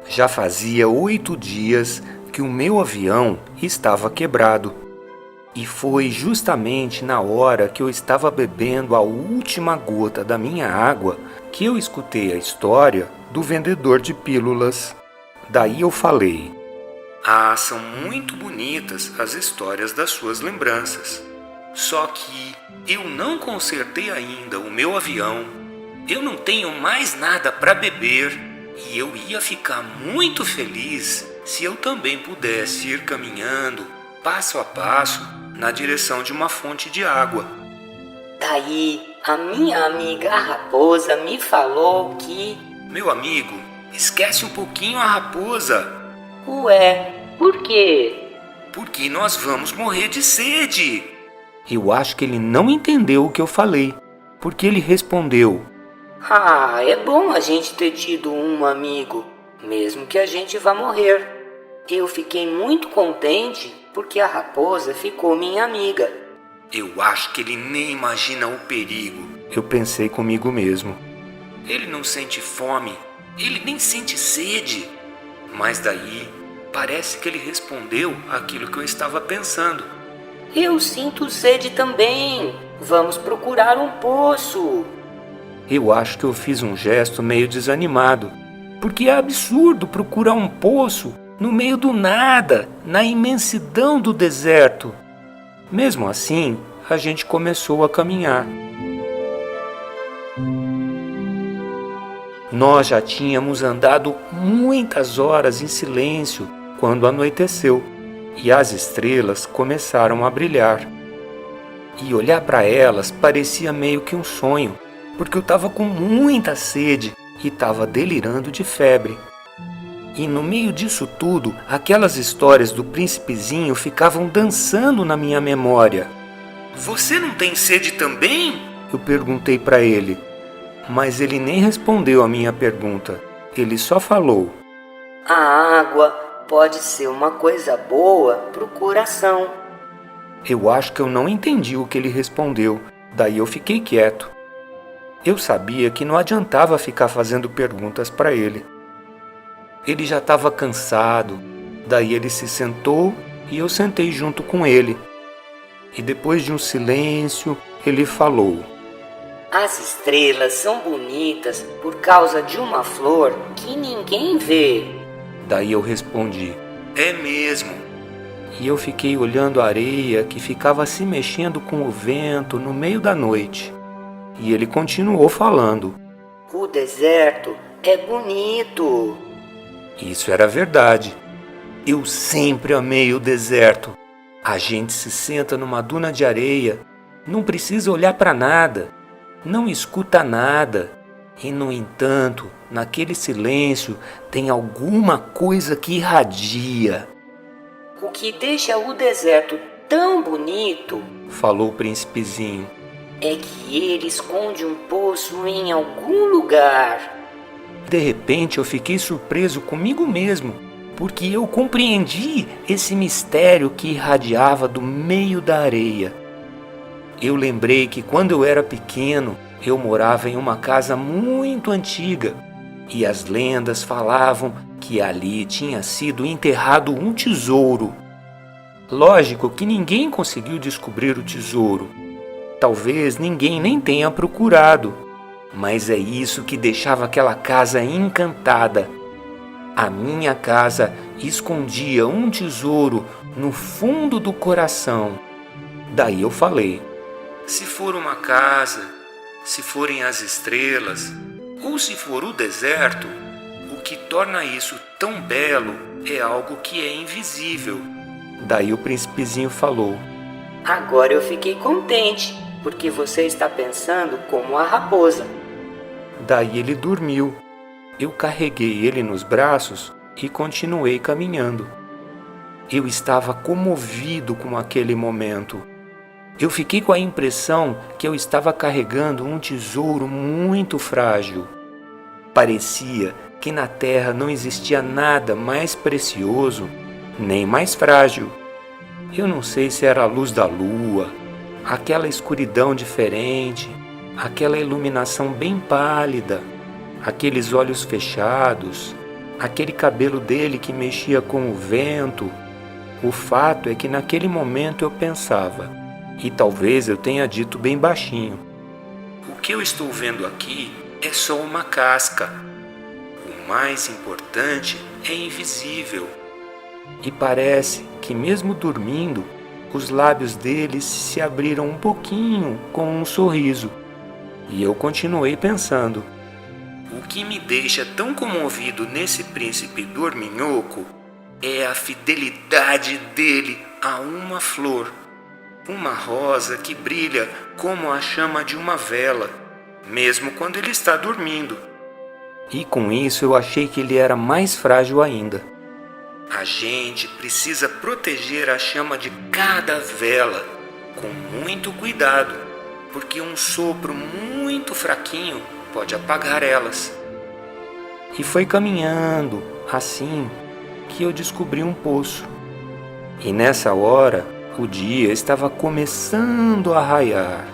Já fazia 8 dias que o meu avião estava quebrado. E foi justamente na hora que eu estava bebendo a última gota da minha água que eu escutei a história do vendedor de pílulas. Daí eu falei: "Ah, são muito bonitas as histórias das suas lembranças. Só que eu não consertei ainda o meu avião. Eu não tenho mais nada para beber. E eu ia ficar muito feliz se eu também pudesse ir caminhando, passo a passo, na direção de uma fonte de água." Daí, a minha amiga a raposa me falou que... "Meu amigo, esquece um pouquinho a raposa, Ué, por quê? porque nós vamos morrer de sede." Eu acho que ele não entendeu o que eu falei, porque ele respondeu: Ah, é bom a gente ter tido um amigo, mesmo que a gente vá morrer. Eu fiquei muito contente porque a raposa ficou minha amiga. "Eu acho que ele nem imagina o perigo." Eu pensei comigo mesmo. Ele não sente fome, ele nem sente sede. Mas daí, parece que ele respondeu aquilo que eu estava pensando. Eu sinto sede também. Vamos procurar um poço. Eu acho que eu fiz um gesto meio desanimado, porque é absurdo procurar um poço no meio do nada, na imensidão do deserto. Mesmo assim, a gente começou a caminhar. Nós já tínhamos andado muitas horas em silêncio quando anoiteceu e as estrelas começaram a brilhar. E olhar para elas parecia meio que um sonho, porque eu estava com muita sede e estava delirando de febre. E no meio disso tudo, aquelas histórias do príncipezinho ficavam dançando na minha memória. "Você não tem sede também?" eu perguntei para ele. Mas ele nem respondeu a minha pergunta. Ele só falou: A água pode ser uma coisa boa pro coração. Eu acho que eu não entendi o que ele respondeu, daí eu fiquei quieto. Eu sabia que não adiantava ficar fazendo perguntas para ele. Ele já estava cansado, daí ele se sentou e eu sentei junto com ele. E depois de um silêncio, ele falou: As estrelas são bonitas por causa de uma flor que ninguém vê. Daí eu respondi: "É mesmo." E eu fiquei olhando a areia que ficava se mexendo com o vento no meio da noite. E ele continuou falando: O deserto é bonito. Isso era verdade. Eu sempre amei o deserto. A gente se senta numa duna de areia, não precisa olhar para nada, não escuta nada. E, no entanto, naquele silêncio tem alguma coisa que irradia. O que deixa o deserto tão bonito Falou o príncipezinho. é que ele esconde um poço em algum lugar. De repente eu fiquei surpreso comigo mesmo, porque eu compreendi esse mistério que irradiava do meio da areia. Eu lembrei que quando eu era pequeno, eu morava em uma casa muito antiga e as lendas falavam que ali tinha sido enterrado um tesouro. Lógico que ninguém conseguiu descobrir o tesouro. Talvez ninguém nem tenha procurado, mas é isso que deixava aquela casa encantada. A minha casa escondia um tesouro no fundo do coração. Daí eu falei: se for uma casa, se forem as estrelas, ou se for o deserto, o que torna isso tão belo é algo que é invisível. Daí o príncipezinho falou: Agora eu fiquei contente, porque você está pensando como a raposa. Daí ele dormiu. Eu carreguei ele nos braços e continuei caminhando. Eu estava comovido com aquele momento. Eu fiquei com a impressão que eu estava carregando um tesouro muito frágil. Parecia que na terra não existia nada mais precioso, nem mais frágil. Eu não sei se era a luz da lua, aquela escuridão diferente, aquela iluminação bem pálida, aqueles olhos fechados, aquele cabelo dele que mexia com o vento. O fato é que naquele momento eu pensava, e talvez eu tenha dito bem baixinho: o que eu estou vendo aqui é só uma casca. O mais importante é invisível. E parece que mesmo dormindo, os lábios dele se abriram um pouquinho com um sorriso. E eu continuei pensando: o que me deixa tão comovido nesse príncipe dorminhoco é a fidelidade dele a uma flor, uma rosa que brilha como a chama de uma vela, mesmo quando ele está dormindo. E com isso eu achei que ele era mais frágil ainda. A gente precisa proteger a chama de cada vela com muito cuidado, porque um sopro muito fraquinho pode apagar elas. E foi caminhando assim que eu descobri um poço. E nessa hora, o dia estava começando a raiar.